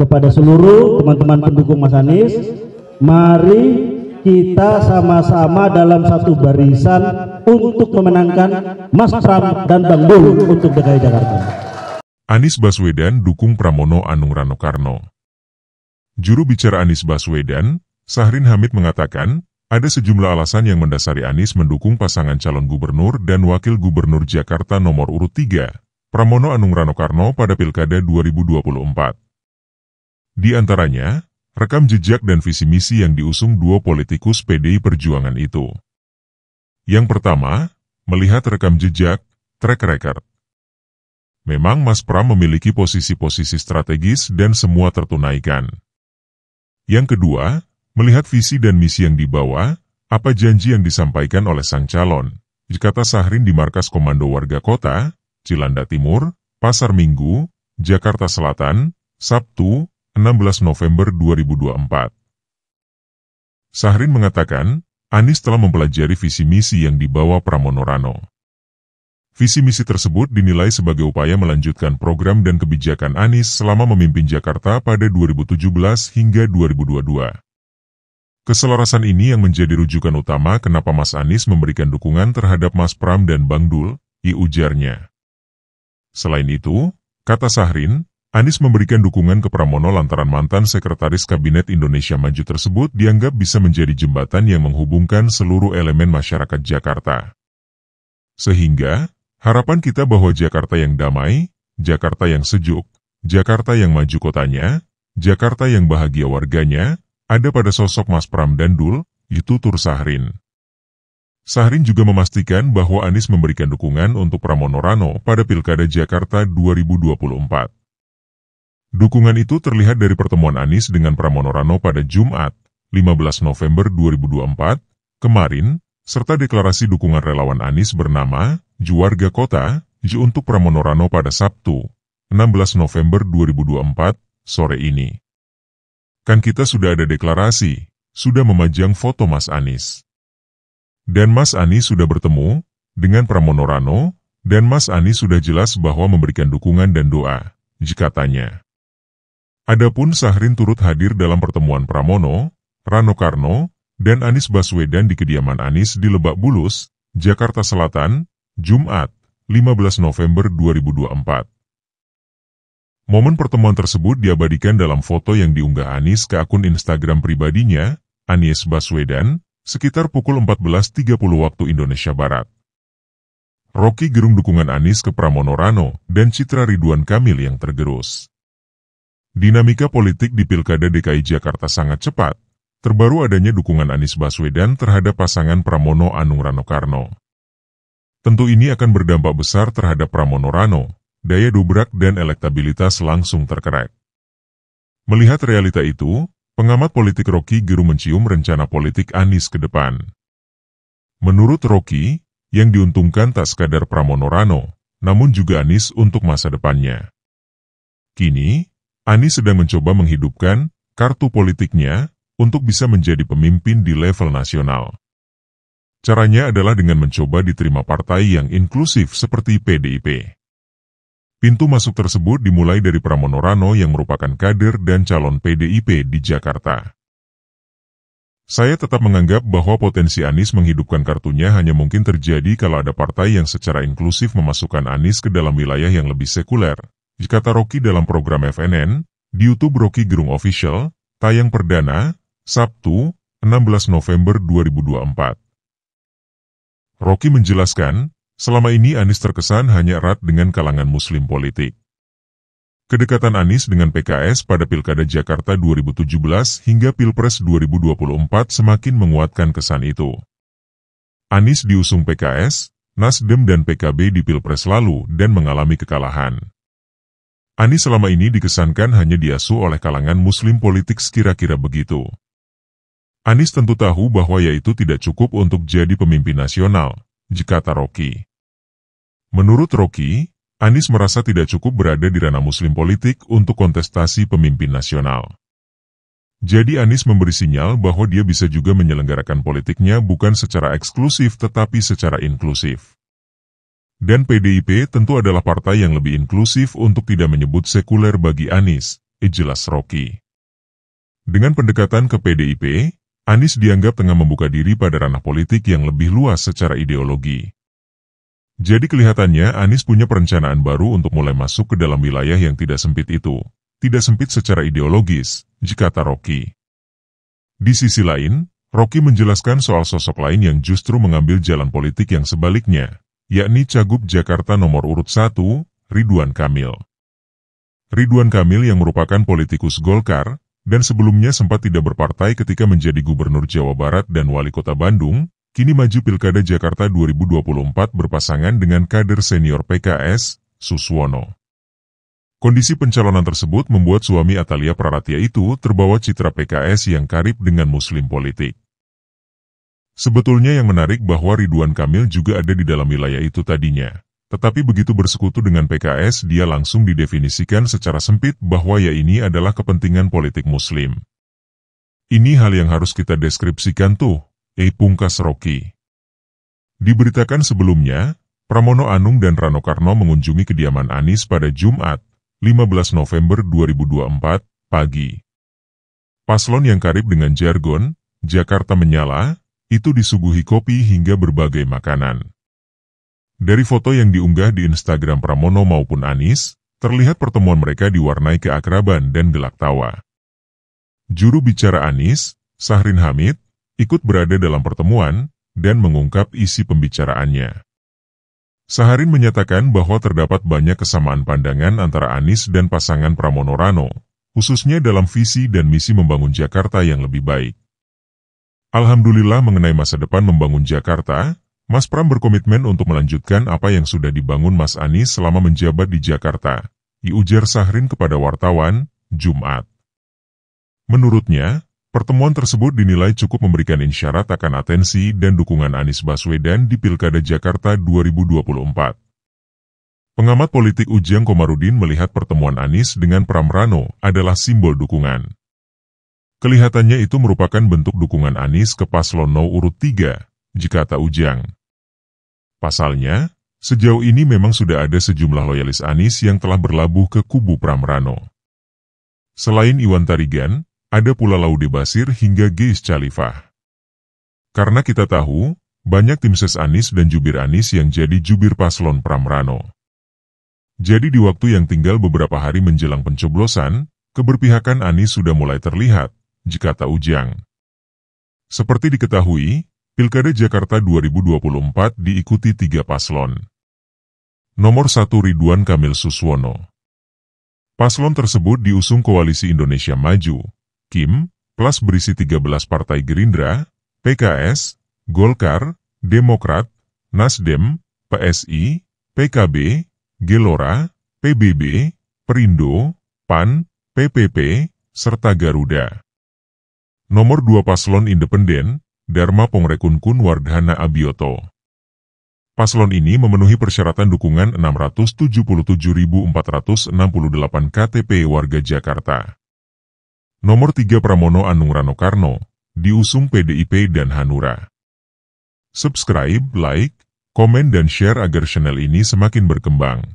kepada seluruh teman-teman pendukung Mas Anies, mari kita sama-sama dalam satu barisan untuk memenangkan Mas Pram dan Bang Dul untuk DKI Jakarta. Anies Baswedan dukung Pramono Anung Rano Karno. Juru bicara Anies Baswedan, Sahrin Hamid mengatakan, ada sejumlah alasan yang mendasari Anies mendukung pasangan calon gubernur dan wakil gubernur Jakarta nomor urut 3, Pramono Anung Rano Karno pada Pilkada 2024. Di antaranya, rekam jejak dan visi misi yang diusung dua politikus PDI Perjuangan itu. Yang pertama, melihat rekam jejak, track record. Memang Mas Pram memiliki posisi-posisi strategis dan semua tertunaikan. Yang kedua, melihat visi dan misi yang dibawa, apa janji yang disampaikan oleh sang calon, kata Sahrin di Markas Komando Warga Kota, Cilanda Timur, Pasar Minggu, Jakarta Selatan, Sabtu, 16 November 2024. Sahrin mengatakan, Anies telah mempelajari visi misi yang dibawa Pramono Rano. Visi misi tersebut dinilai sebagai upaya melanjutkan program dan kebijakan Anies selama memimpin Jakarta pada 2017 hingga 2022. Keselarasan ini yang menjadi rujukan utama kenapa Mas Anies memberikan dukungan terhadap Mas Pram dan Bang Dul, ujarnya. Selain itu, kata Sahrin, Anies memberikan dukungan ke Pramono lantaran mantan Sekretaris Kabinet Indonesia Maju tersebut dianggap bisa menjadi jembatan yang menghubungkan seluruh elemen masyarakat Jakarta. Sehingga, harapan kita bahwa Jakarta yang damai, Jakarta yang sejuk, Jakarta yang maju kotanya, Jakarta yang bahagia warganya, ada pada sosok Mas Pram dan Dul, tutur Sahrin. Sahrin juga memastikan bahwa Anies memberikan dukungan untuk Pramono Rano pada Pilkada Jakarta 2024. Dukungan itu terlihat dari pertemuan Anies dengan Pramono Rano pada Jumat, 15 November 2024, kemarin, serta deklarasi dukungan relawan Anies bernama Juwarga Kota, untuk Pramono Rano pada Sabtu, 16 November 2024, sore ini. Kan kita sudah ada deklarasi, sudah memajang foto Mas Anies. Dan Mas Anies sudah bertemu dengan Pramono Rano, dan Mas Anies sudah jelas bahwa memberikan dukungan dan doa, katanya. Adapun Sahrin turut hadir dalam pertemuan Pramono, Rano Karno, dan Anies Baswedan di kediaman Anies di Lebak Bulus, Jakarta Selatan, Jumat, 15 November 2024. Momen pertemuan tersebut diabadikan dalam foto yang diunggah Anies ke akun Instagram pribadinya, Anies Baswedan, sekitar pukul 14.30 waktu Indonesia Barat. Rocky gerung dukungan Anies ke Pramono Rano dan citra Ridwan Kamil yang tergerus. Dinamika politik di Pilkada DKI Jakarta sangat cepat, terbaru adanya dukungan Anies Baswedan terhadap pasangan Pramono Anung Rano Karno. Tentu ini akan berdampak besar terhadap Pramono Rano, daya dobrak dan elektabilitas langsung terkerek. Melihat realita itu, pengamat politik Rocky gerung mencium rencana politik Anies ke depan. Menurut Rocky, yang diuntungkan tak sekadar Pramono Rano, namun juga Anies untuk masa depannya. Kini, Anies sedang mencoba menghidupkan kartu politiknya untuk bisa menjadi pemimpin di level nasional. Caranya adalah dengan mencoba diterima partai yang inklusif seperti PDIP. Pintu masuk tersebut dimulai dari Pramono Rano yang merupakan kader dan calon PDIP di Jakarta. Saya tetap menganggap bahwa potensi Anies menghidupkan kartunya hanya mungkin terjadi kalau ada partai yang secara inklusif memasukkan Anies ke dalam wilayah yang lebih sekuler, kata Rocky dalam program FNN, di YouTube Rocky Gerung Official, tayang perdana, Sabtu, 16 November 2024. Rocky menjelaskan, selama ini Anies terkesan hanya erat dengan kalangan muslim politik. Kedekatan Anies dengan PKS pada Pilkada Jakarta 2017 hingga Pilpres 2024 semakin menguatkan kesan itu. Anies diusung PKS, Nasdem dan PKB di Pilpres lalu dan mengalami kekalahan. Anies selama ini dikesankan hanya diasuh oleh kalangan muslim politik sekira-kira begitu. Anies tentu tahu bahwa yaitu tidak cukup untuk jadi pemimpin nasional, kata Rocky. Menurut Rocky, Anies merasa tidak cukup berada di ranah muslim politik untuk kontestasi pemimpin nasional. Jadi Anies memberi sinyal bahwa dia bisa juga menyelenggarakan politiknya bukan secara eksklusif tetapi secara inklusif. Dan PDIP tentu adalah partai yang lebih inklusif untuk tidak menyebut sekuler bagi Anies, jelas Rocky. Dengan pendekatan ke PDIP, Anies dianggap tengah membuka diri pada ranah politik yang lebih luas secara ideologi. Jadi kelihatannya Anies punya perencanaan baru untuk mulai masuk ke dalam wilayah yang tidak sempit itu. Tidak sempit secara ideologis, kata Rocky. Di sisi lain, Rocky menjelaskan soal sosok lain yang justru mengambil jalan politik yang sebaliknya, yakni Cagup Jakarta nomor urut 1, Ridwan Kamil. Ridwan Kamil yang merupakan politikus Golkar, dan sebelumnya sempat tidak berpartai ketika menjadi Gubernur Jawa Barat dan Wali Kota Bandung, kini maju Pilkada Jakarta 2024 berpasangan dengan kader senior PKS, Suswono. Kondisi pencalonan tersebut membuat suami Atalia Praratia itu terbawa citra PKS yang karib dengan muslim politik. Sebetulnya yang menarik bahwa Ridwan Kamil juga ada di dalam wilayah itu tadinya. Tetapi begitu bersekutu dengan PKS, dia langsung didefinisikan secara sempit bahwa ya ini adalah kepentingan politik muslim. Ini hal yang harus kita deskripsikan tuh, pungkas Rocky. Diberitakan sebelumnya, Pramono Anung dan Rano Karno mengunjungi kediaman Anies pada Jumat, 15 November 2024, pagi. Paslon yang karib dengan jargon, Jakarta Menyala, itu disuguhi kopi hingga berbagai makanan. Dari foto yang diunggah di Instagram Pramono maupun Anies, terlihat pertemuan mereka diwarnai keakraban dan gelak tawa. Juru bicara Anies, Sahrin Hamid, ikut berada dalam pertemuan dan mengungkap isi pembicaraannya. Sahrin menyatakan bahwa terdapat banyak kesamaan pandangan antara Anies dan pasangan Pramono Rano, khususnya dalam visi dan misi membangun Jakarta yang lebih baik. Alhamdulillah mengenai masa depan membangun Jakarta, Mas Pram berkomitmen untuk melanjutkan apa yang sudah dibangun Mas Anies selama menjabat di Jakarta, ujar Sahrin kepada wartawan, Jumat. Menurutnya, pertemuan tersebut dinilai cukup memberikan isyarat akan atensi dan dukungan Anies Baswedan di Pilkada Jakarta 2024. Pengamat politik Ujang Komarudin melihat pertemuan Anies dengan Pram Rano adalah simbol dukungan. Kelihatannya itu merupakan bentuk dukungan Anies ke paslon No urut 3, kata Ujang. Pasalnya, sejauh ini memang sudah ada sejumlah loyalis Anies yang telah berlabuh ke kubu Pram Rano. Selain Iwan Tarigan, ada pula Laude Basir hingga Geis Califah. Karena kita tahu, banyak tim ses Anies dan jubir Anies yang jadi jubir paslon Pram Rano. Jadi di waktu yang tinggal beberapa hari menjelang pencoblosan, keberpihakan Anies sudah mulai terlihat, kata Ujang. Seperti diketahui, Pilkada Jakarta 2024 diikuti 3 paslon. Nomor 1 Ridwan Kamil Suswono. Paslon tersebut diusung Koalisi Indonesia Maju, KIM, plus berisi 13 partai Gerindra, PKS, Golkar, Demokrat, Nasdem, PSI, PKB, Gelora, PBB, Perindo, PAN, PPP, serta Garuda. Nomor 2 paslon independen, Dharma Pongrekunkun Wardhana Abioto. Paslon ini memenuhi persyaratan dukungan 677.468 KTP warga Jakarta. Nomor 3 Pramono Anung Rano Karno, diusung PDIP dan Hanura. Subscribe, like, komen dan share agar channel ini semakin berkembang.